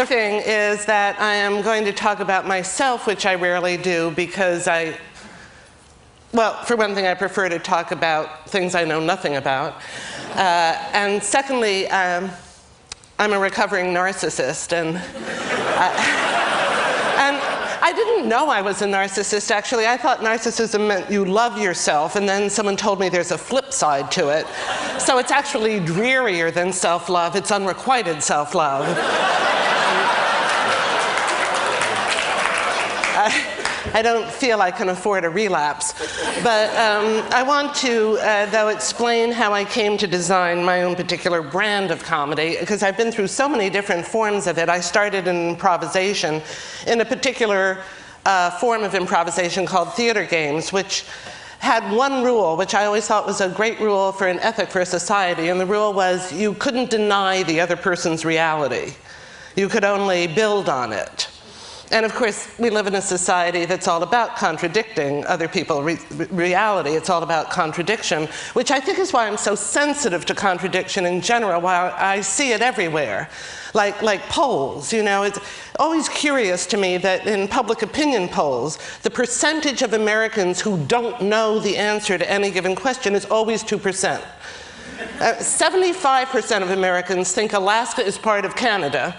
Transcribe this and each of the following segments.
The thing is that I am going to talk about myself, which I rarely do because well, for one thing, I prefer to talk about things I know nothing about. And secondly, I'm a recovering narcissist, and I didn't know I was a narcissist, actually. I thought narcissism meant you love yourself, and then someone told me there's a flip side to it. So it's actually drearier than self-love. It's unrequited self-love. I don't feel I can afford a relapse. But I want to, though, explain how I came to design my own particular brand of comedy, because I've been through so many different forms of it. I started in improvisation, in a particular form of improvisation called theater games, which had one rule, which I always thought was a great rule for an ethic for a society, and the rule was you couldn't deny the other person's reality. You could only build on it. And of course, we live in a society that's all about contradicting other people's reality. It's all about contradiction, which I think is why I'm so sensitive to contradiction in general, while I see it everywhere. Like polls, you know, it's always curious to me that in public opinion polls, the percentage of Americans who don't know the answer to any given question is always 2%. 75% of Americans think Alaska is part of Canada,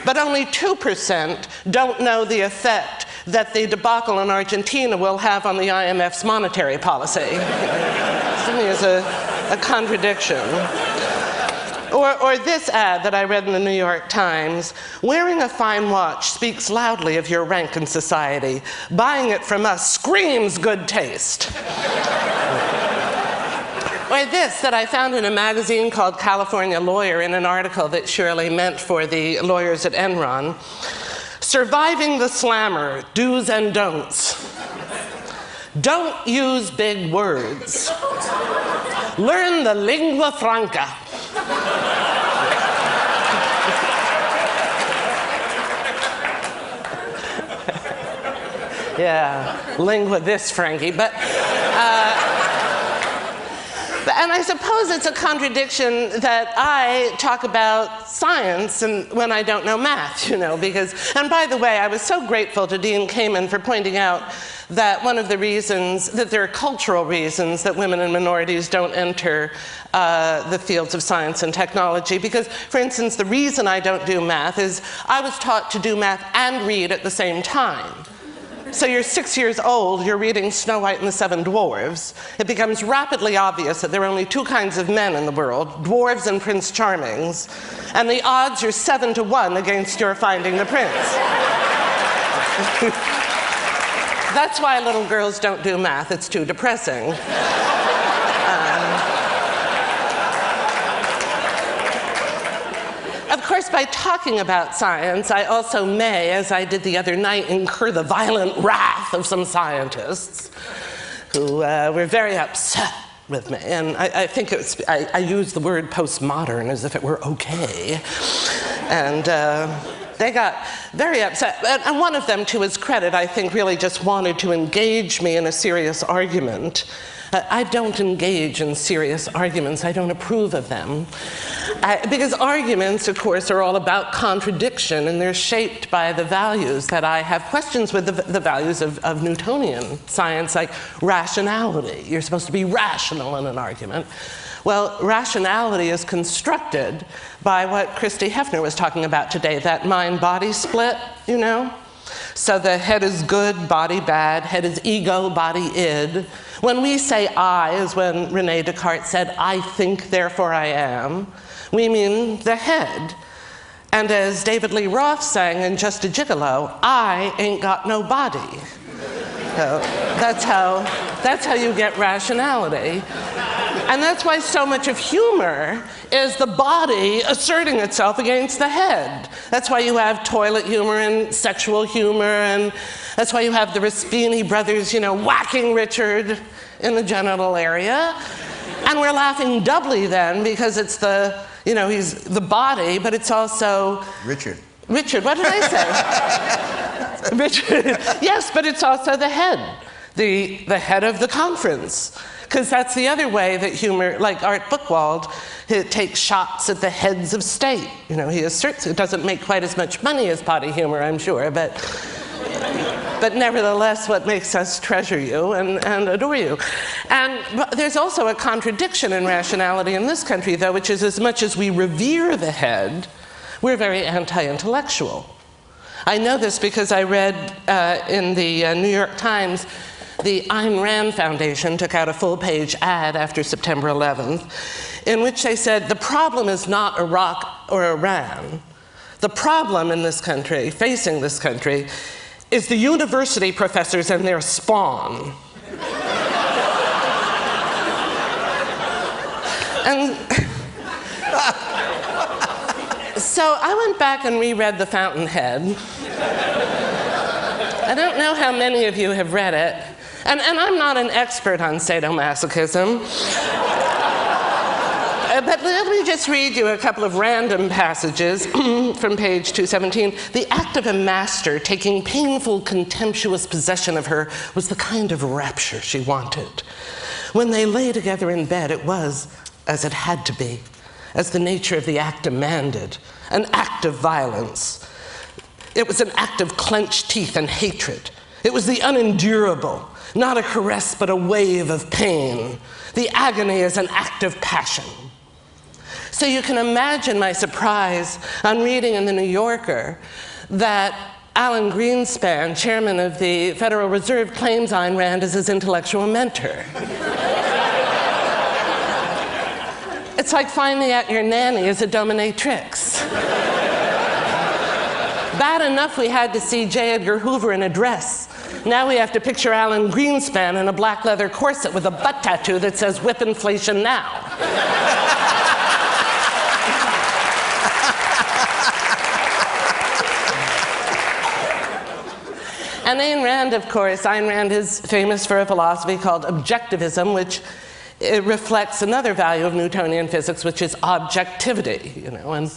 but only 2% don't know the effect that the debacle in Argentina will have on the IMF's monetary policy. To me, is a contradiction. Or this ad that I read in the New York Times: wearing a fine watch speaks loudly of your rank in society. Buying it from us screams good taste. Or this that I found in a magazine called California Lawyer in an article that Shirley meant for the lawyers at Enron. Surviving the slammer, do's and don'ts. Don't use big words. Learn the lingua franca. Yeah, lingua this, Frankie, but and I suppose it's a contradiction that I talk about science and when I don't know math, you know, because, and by the way, I was so grateful to Dean Kamen for pointing out that one of the reasons, that there are cultural reasons that women and minorities don't enter the fields of science and technology, because, for instance, the reason I don't do math is I was taught to do math and read at the same time. So you're 6 years old, you're reading Snow White and the Seven Dwarfs. It becomes rapidly obvious that there are only two kinds of men in the world, dwarves and Prince Charmings, and the odds are 7 to 1 against your finding the prince. That's why little girls don't do math, it's too depressing. Of course, by talking about science, I also may, as I did the other night, incur the violent wrath of some scientists who were very upset with me. And I think I used the word postmodern as if it were okay. And they got very upset. And one of them, to his credit, I think really just wanted to engage me in a serious argument. I don't engage in serious arguments. I don't approve of them. Because arguments, of course, are all about contradiction, and they're shaped by the values that I have questions with, the values of Newtonian science, like rationality. You're supposed to be rational in an argument. Well, rationality is constructed by what Christy Hefner was talking about today, that mind-body split, you know? So the head is good, body bad, head is ego, body id. When we say I, as when Rene Descartes said, I think, therefore I am, we mean the head. And as David Lee Roth sang in Just a Gigolo, I ain't got no body. So that's how you get rationality. And that's why so much of humor is the body asserting itself against the head. That's why you have toilet humor and sexual humor, and that's why you have the Raspini brothers, you know, whacking Richard in the genital area. And we're laughing doubly then because it's the, you know, he's the body, but it's also... Richard, what did I say? Richard, yes, but it's also the head. The head of the conference. Because that's the other way that humor, like Art Buchwald, it takes shots at the heads of state. You know, he asserts it doesn't make quite as much money as potty humor, I'm sure, but nevertheless, what makes us treasure you and adore you. And there's also a contradiction in rationality in this country, though, which is as much as we revere the head, we're very anti-intellectual. I know this because I read in the New York Times, the Ayn Rand Foundation took out a full-page ad after September 11th, in which they said, the problem is not Iraq or Iran. The problem in this country, facing this country, is the university professors and their spawn. And so I went back and reread The Fountainhead. I don't know how many of you have read it, and I'm not an expert on sadomasochism. But let me just read you a couple of random passages from page 217. The act of a master taking painful, contemptuous possession of her was the kind of rapture she wanted. When they lay together in bed, it was as it had to be, as the nature of the act demanded, an act of violence. It was an act of clenched teeth and hatred. It was the unendurable, not a caress, but a wave of pain. The agony is an act of passion. So you can imagine my surprise on reading in The New Yorker that Alan Greenspan, chairman of the Federal Reserve, claims Ayn Rand as his intellectual mentor. It's like Find Me at Your Nanny as a dominatrix. Bad enough we had to see J. Edgar Hoover in a dress. Now we have to picture Alan Greenspan in a black leather corset with a butt tattoo that says, "Whip inflation now." And Ayn Rand, of course, Ayn Rand is famous for a philosophy called objectivism, which it reflects another value of Newtonian physics, which is objectivity, you know, and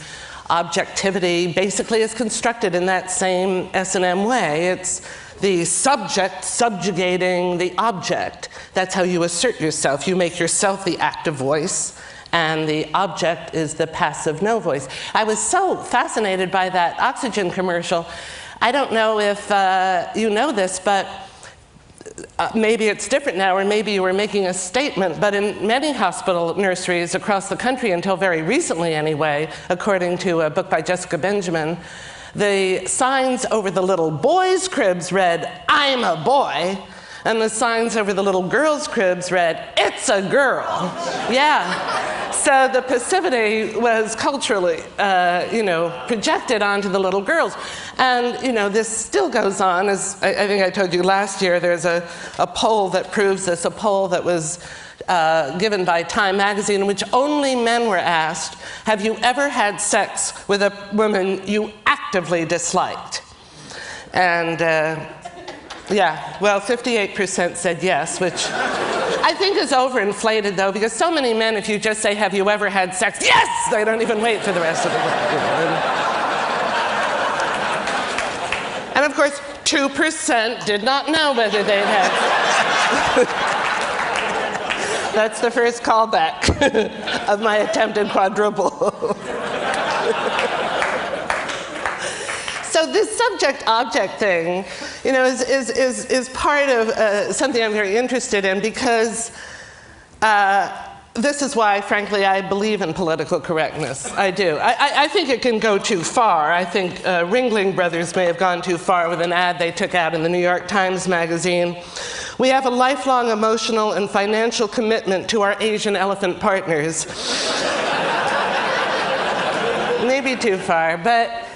objectivity basically is constructed in that same S&M way. It's the subject subjugating the object. That's how you assert yourself. You make yourself the active voice, and the object is the passive no voice. I was so fascinated by that Oxygen commercial. I don't know if you know this, but maybe it's different now, or maybe you were making a statement, but in many hospital nurseries across the country, until very recently anyway, according to a book by Jessica Benjamin, the signs over the little boys' cribs read, "I'm a boy," and the signs over the little girls' cribs read, "It's a girl." Yeah. So the passivity was culturally, projected onto the little girls. And, this still goes on. As I think I told you last year, there's a poll that proves this, a poll that was given by Time magazine in which only men were asked, have you ever had sex with a woman you actively disliked? And yeah, well, 58% said yes, which I think is overinflated, though, because so many men, if you just say, have you ever had sex? Yes! They don't even wait for the rest of the word. And of course, 2% did not know whether they'd had sex. That's the first callback of my attempted quadruple. So this subject-object thing, is part of something I'm very interested in, because this is why, frankly, I believe in political correctness. I do. I think it can go too far. I think Ringling Brothers may have gone too far with an ad they took out in the New York Times magazine. We have a lifelong emotional and financial commitment to our Asian elephant partners. Maybe too far, but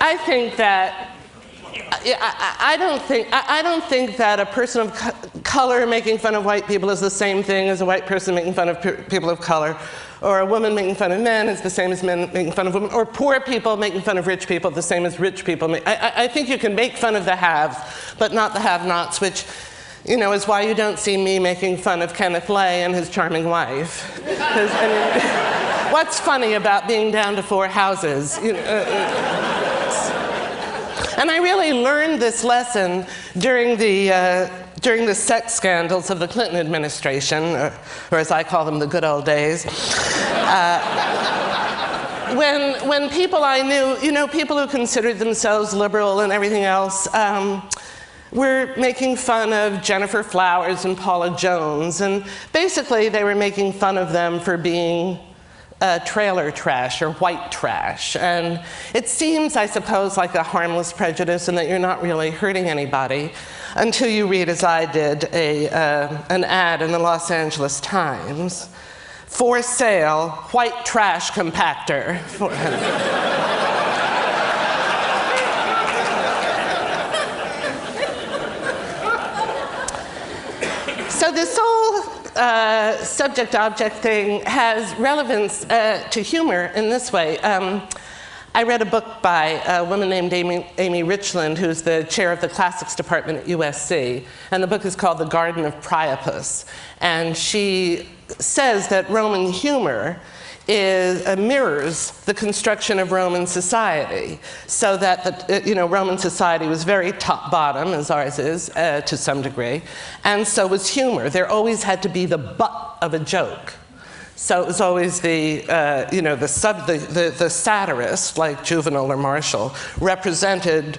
I think that I don't think that a person of color making fun of white people is the same thing as a white person making fun of people of color, or a woman making fun of men is the same as men making fun of women, or poor people making fun of rich people the same as rich people. I think you can make fun of the haves, but not the have-nots, which is why you don't see me making fun of Kenneth Lay and his charming wife. Because, what's funny about being down to 4 houses? And I really learned this lesson during the sex scandals of the Clinton administration, or as I call them, the good old days. When people I knew, people who considered themselves liberal and everything else, were making fun of Jennifer Flowers and Paula Jones, and basically they were making fun of them for being trailer trash or white trash. And it seems, I suppose, like a harmless prejudice and that you're not really hurting anybody until you read, as I did, an ad in the Los Angeles Times. For sale, white trash compactor. So this whole subject-object thing has relevance to humor in this way. I read a book by a woman named Amy Richland, who's the chair of the classics department at USC, and the book is called The Garden of Priapus. And she says that Roman humor mirrors the construction of Roman society, so that Roman society was very top-bottom, as ours is, to some degree, and so was humor. There always had to be the butt of a joke. So it was always the satirist, like Juvenal or Marshall, represented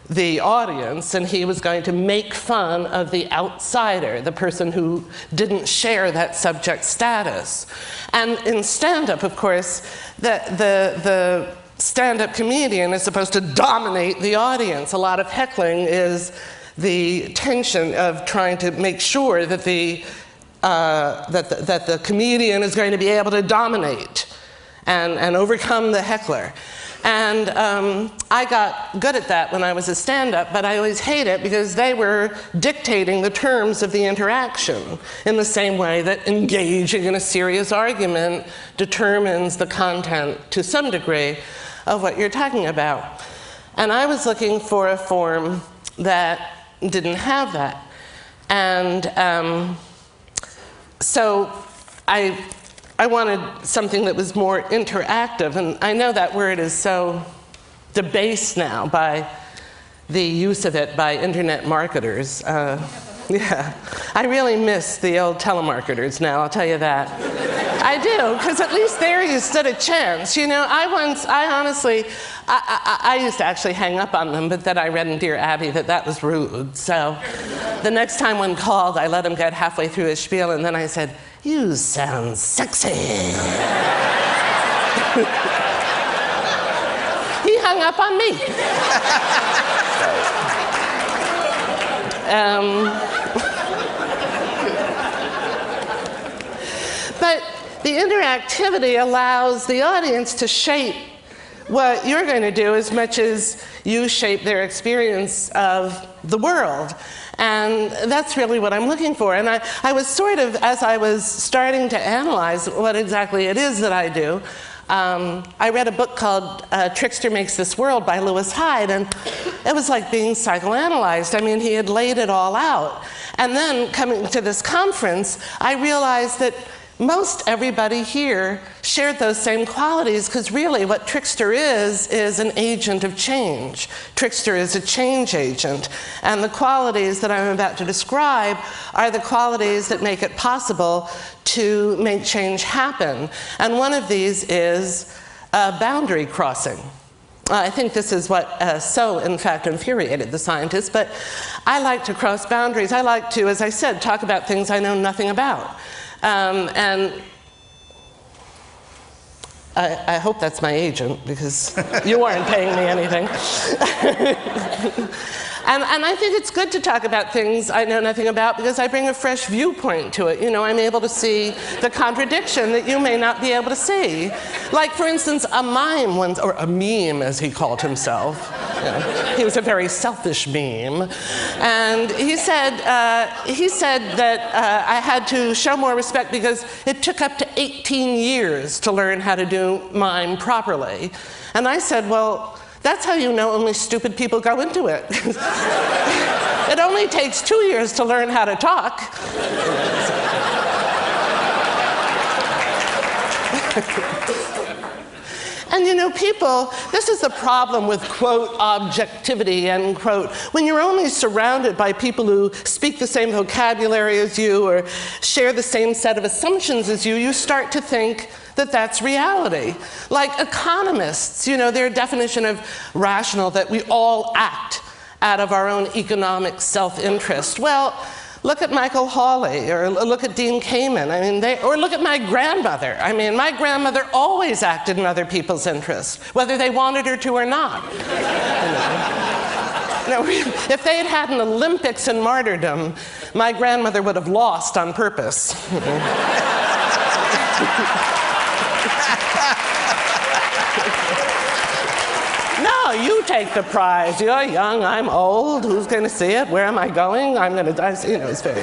the audience, and he was going to make fun of the outsider, the person who didn't share that subject status. And in stand-up, of course, the stand-up comedian is supposed to dominate the audience. A lot of heckling is the tension of trying to make sure that the comedian is going to be able to dominate and overcome the heckler. And I got good at that when I was a stand-up, but I always hate it because they were dictating the terms of the interaction in the same way that engaging in a serious argument determines the content, to some degree, of what you're talking about. And I was looking for a form that didn't have that. And so I wanted something that was more interactive, and I know that word is so debased now by the use of it by internet marketers. Yeah, I really miss the old telemarketers now, I'll tell you that. I do, because at least there you stood a chance. I honestly used to actually hang up on them, but then I read in Dear Abby that was rude. So the next time one called, I let him get halfway through his spiel, and then I said, "You sound sexy." He hung up on me. But the interactivity allows the audience to shape what you're going to do as much as you shape their experience of the world. And that's really what I'm looking for. And I was sort of, as I was starting to analyze what exactly it is that I do, I read a book called Trickster Makes This World by Lewis Hyde, and it was like being psychoanalyzed. I mean, he had laid it all out. And then coming to this conference, I realized that most everybody here shared those same qualities, because really what Trickster is an agent of change. Trickster is a change agent, and the qualities that I'm about to describe are the qualities that make it possible to make change happen. And one of these is boundary crossing. I think this is what so, in fact, infuriated the scientists, but I like to cross boundaries. I like to, as I said, talk about things I know nothing about. And I hope that's my agent, because you aren't paying me anything. And I think it's good to talk about things I know nothing about, because I bring a fresh viewpoint to it. I'm able to see the contradiction that you may not be able to see. Like, for instance, a mime once, or a meme as he called himself. He was a very selfish meme. And he said that I had to show more respect because it took up to 18 years to learn how to do mime properly. And I said, well, that's how you know only stupid people go into it. It only takes 2 years to learn how to talk. And you know, people, this is the problem with, quote, objectivity, end quote. When you're only surrounded by people who speak the same vocabulary as you or share the same set of assumptions as you, you start to think that that's reality. Like economists, you know, their definition of rational, that we all act out of our own economic self-interest. Well, look at Michael Hawley, or look at Dean Kamen. I mean, or look at my grandmother. I mean, my grandmother always acted in other people's interests, whether they wanted her to or not. You know, if they had had an Olympics in martyrdom, my grandmother would have lost on purpose. No, you take the prize. You're young, I'm old. Who's going to see it? Where am I going? I'm going to die. You know, it's very...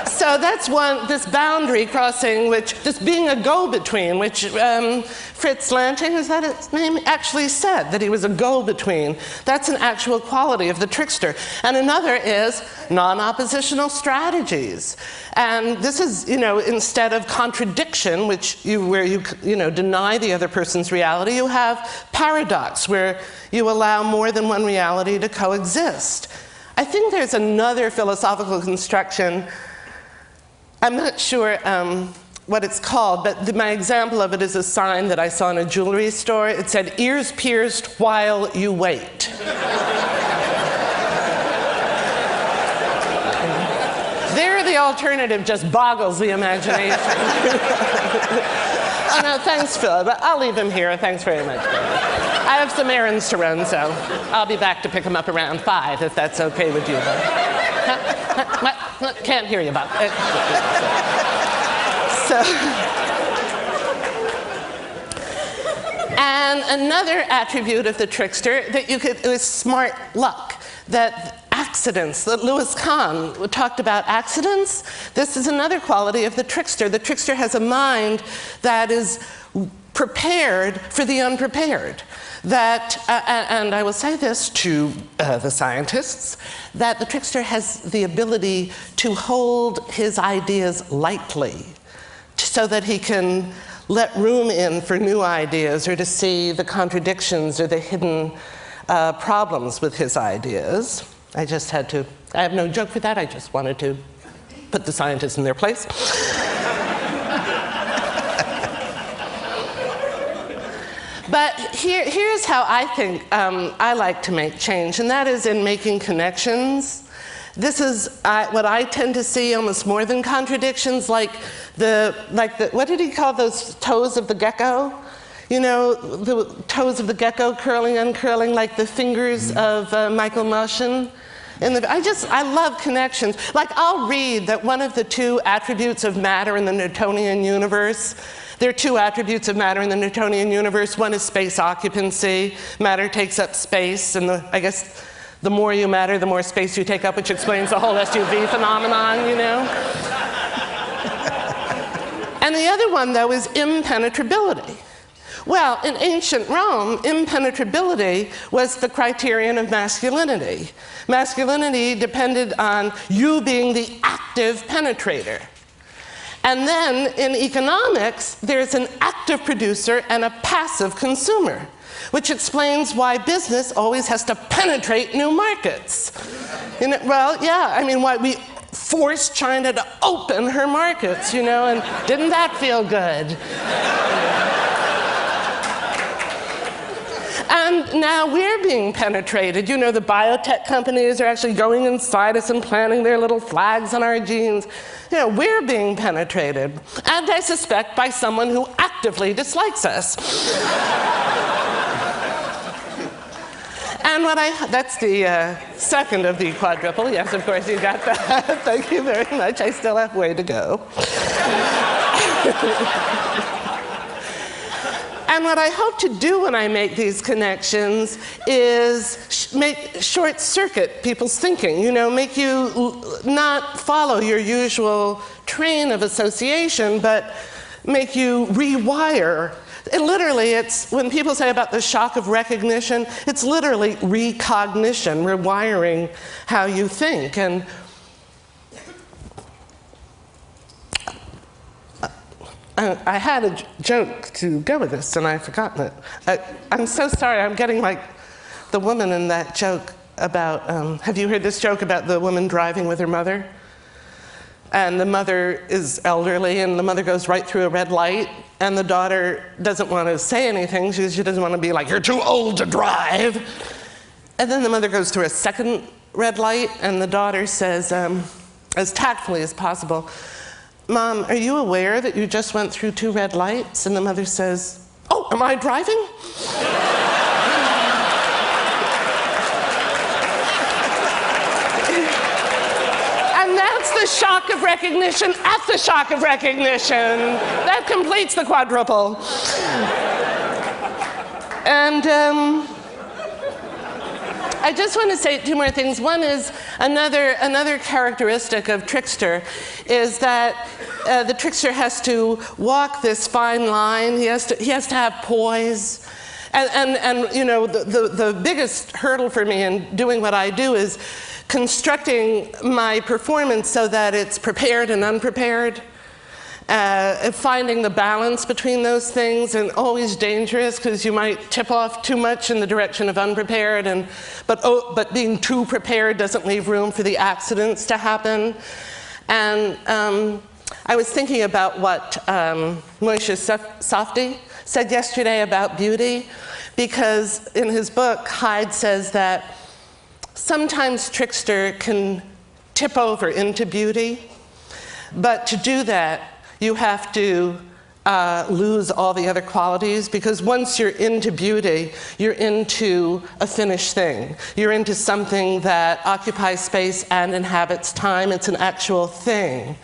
So that's one, this boundary crossing, this being a go-between, which Fritz Lanting, is that his name, actually said that he was a go-between. That's an actual quality of the trickster. And another is non-oppositional strategies. And this is, you know, instead of contradiction, where you deny the other person's reality, you have paradox, where you allow more than one reality to coexist. I think there's another philosophical construction. I'm not sure what it's called, but my example of it is a sign that I saw in a jewelry store. It said, "Ears pierced while you wait." There, the alternative just boggles the imagination. Oh no, thanks, Phil, but I'll leave him here. Thanks very much, Phil. I have some errands to run, so I'll be back to pick him up around 5, if that's okay with you. Can't hear you, Bob. And another attribute of the trickster that is smart luck. That accidents, that Louis Kahn talked about accidents. This is another quality of the trickster. The trickster has a mind that is prepared for the unprepared. That, and I will say this to the scientists, that the trickster has the ability to hold his ideas lightly so that he can let room in for new ideas or to see the contradictions or the hidden problems with his ideas. I have no joke for that, I just wanted to put the scientists in their place. But here's how I think I like to make change, and that is in making connections. This is what I tend to see almost more than contradictions, like what did he call those toes of the gecko? You know, the toes of the gecko curling, uncurling, like the fingers of Michael Moschen. I love connections. Like, I'll read that one of the 2 attributes of matter in the Newtonian universe. There are 2 attributes of matter in the Newtonian universe. One is space occupancy. Matter takes up space, and I guess the more you matter, the more space you take up, which explains the whole SUV phenomenon, you know? And the other one, though, is impenetrability. Well, in ancient Rome, impenetrability was the criterion of masculinity. Masculinity depended on you being the active penetrator. And then in economics, there's an active producer and a passive consumer, which explains why business always has to penetrate new markets. Well, yeah, I mean, why we forced China to open her markets, you know, and didn't that feel good? And now we're being penetrated. You know, the biotech companies are actually going inside us and planting their little flags on our genes. You know, we're being penetrated. And I suspect by someone who actively dislikes us. And that's the second of the quadruple. Yes, of course, you got that. Thank you very much. I still have a way to go. And what I hope to do when I make these connections is short circuit people's thinking, you know, make you not follow your usual train of association, but make you rewire. It's when people say about the shock of recognition, it's literally recognition, rewiring how you think. And I had a joke to go with this, and I've forgotten it. I'm so sorry. I'm getting like the woman in that joke about, have you heard this joke about the woman driving with her mother? And the mother is elderly, and the mother goes right through a red light, and the daughter doesn't want to say anything. She doesn't want to be like, you're too old to drive. And then the mother goes through a second red light, and the daughter says, as tactfully as possible, Mom, are you aware that you just went through 2 red lights? And the mother says, oh, am I driving? And that's the shock of recognition at the shock of recognition. That completes the quadruple. And I just want to say 2 more things. One is another characteristic of trickster is that the trickster has to walk this fine line. He has to have poise. And you know, the biggest hurdle for me in doing what I do is constructing my performance so that it's prepared and unprepared. Finding the balance between those things, and always dangerous because you might tip off too much in the direction of unprepared, but being too prepared doesn't leave room for the accidents to happen. And I was thinking about what Moshe Safdie said yesterday about beauty, because in his book, Hyde says that sometimes trickster can tip over into beauty, but to do that, you have to lose all the other qualities, because once you're into beauty, you're into a finished thing. You're into something that occupies space and inhabits time. It's an actual thing.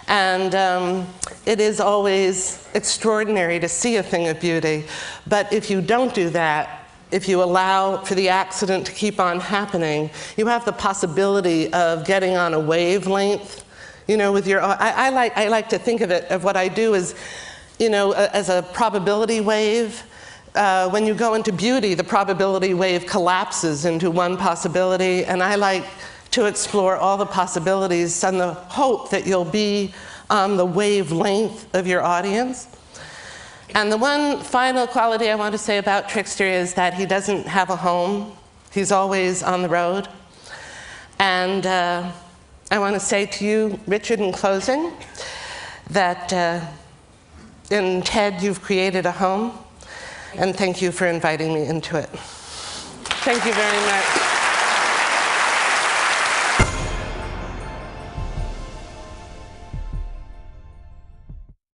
And it is always extraordinary to see a thing of beauty. But if you don't do that, if you allow for the accident to keep on happening, you have the possibility of getting on a wavelength. You know, with your, I like to think of it, of what I do is, you know, as a probability wave. When you go into beauty, the probability wave collapses into one possibility, and I like to explore all the possibilities and the hope that you'll be on the wavelength of your audience. And the one final quality I want to say about Trickster is that he doesn't have a home. He's always on the road. And I want to say to you, Richard, in closing, that in TED you've created a home, and thank you for inviting me into it. Thank you very much.